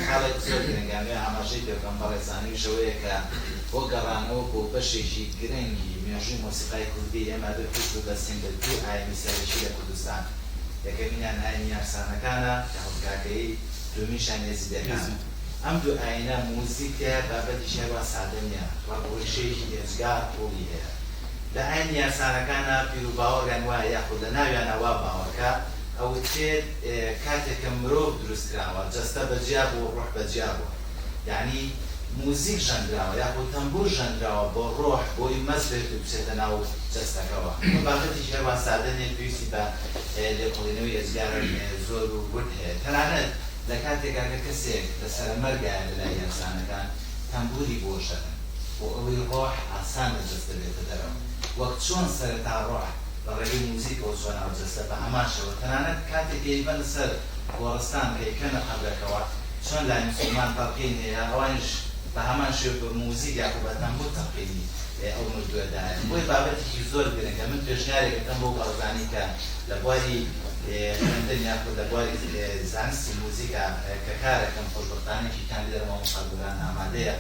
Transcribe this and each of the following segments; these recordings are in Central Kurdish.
حالك زۆر گرنگە نوێ ئاماژەی پێکەم بەڕێزانەی شەوەیە کە بۆ گەڕانەوە بۆ بەشێکی گرنگی مێژووی مۆسیقای کوردی ئێمە بپشت و دەستین بە دوو ئاینی سەرەکی لە کوردستان. یەکەمینیان ئاینی یارسانەکانە کە هەڵبگاکەی، دومیشان یەزیدەکانە. ئەم دوو ئاینە موزیکە بابەتیش هەروە سادە نییە، ڕەبوەشەیەکی ئێزگار تۆڵی هەیە. لە ئاینی یارسانەکانە پیر و باوەڕیان وایە یاخود لە ناویانە وا باوەڕکە ئەوترێت کاتێککە مرۆڤ دروستکراوە جەستە بەجیا بوو ڕۆح بەجیا بووە، یعنی موزیک ژەندراوە یاخود تەمبور ژەندراوە بۆ ڕۆح بۆی مەز بێت و بچێتە ناو جەستەکەەوە. بابەتیش هەروە سادە نیە، پێویستی بە لێکۆڵینەوەی ئێزگارە زۆر و ورد هەیە. تەنانەت لە کاتێکا کە کەسێک لەسەر مەرگایە لەلای یارسانەکان تەمبوری بۆ شەدەن بۆ ئەوەی ڕۆح ئاسان لە جەستە بێتە دەرەوە، وەک چۆن سەرەتا ڕۆح بە ڕێگەی موزیکەوە چۆن ناو جەستە بە هەماشەوە. تەنانەت کاتێک گەیبەن لەسەر گۆڕستان کە یەکەنە قەبرەکەوە چۆن لای موسڵمان تەڵقین هەیە، ئەوانش بە هەمان شێوە بە موزیک یاخود بە تەمبور تەڵقینی ئەو مردووەدایە. بۆی بابەتێکی زۆر گرنگە. من پێشنیارێکەکەم بۆ بەڕێزانی کە لە بواری خوێندن یاخود لە بواری زانستی موزیکە کە کارەکەم خۆشبەختانێکیتان لێرەوە مقابلان ئامادەیە،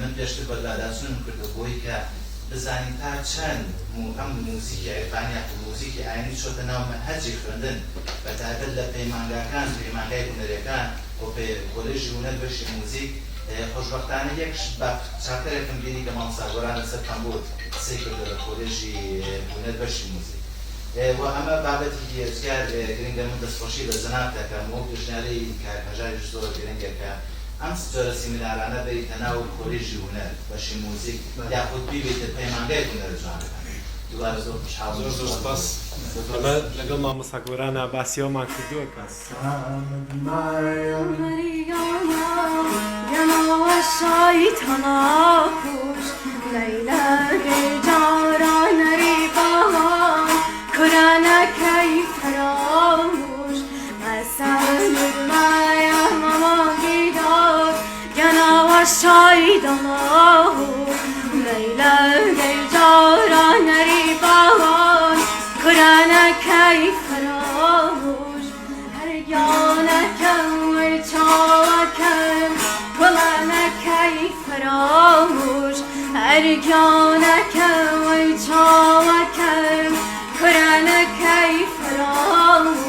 من پێشتر بەدواداچوونم کردو بۆی کە بزانین تا چەند ئەم موزیکی عێرفانی یاخود موزیکی ئاینی چۆتە ناو مەنهەجی خوێندن، بەتایبەت لە پەیمانگاکان، پەیمانگای هونەرەکان بۆ کۆلێژی هونەر بەشی موزیک. خۆشبەختانە یەک چاکەرێکم بینی کە مامۆستاگۆران لەسەر تەمبور قسەی کردو لە کۆلێژی هونەر بەشی موزیک. و ئەمە بابەتی ئێزگار گرنگە. من دەستخۆشی لە جەناب دەکەم و پێشنیارەی کارهەژاریش زۆر گرنگە کە ئەم جۆرە سیمینارانە بریتە ناو کۆلێژی هونەر بەشی موزیک یاخود بیبێتە پەیمانگای هونەر جوانەکان. دووبارە زۆر خوشحاڵم. زۆر سپاس. ئەمە لەگەڵ مامۆستاگۆرانە باسیەوەمان کردووە کە شایتانا خوش لیلا جاران ریبان کرانا کی فراموش اصل مایا ماما گیدار گنا و شایدانا لیلا جاران ریبان کرانا کی فراموش هر جانا کم چاکم فراموش ارگانکم و چاوکم کرانکی فراموش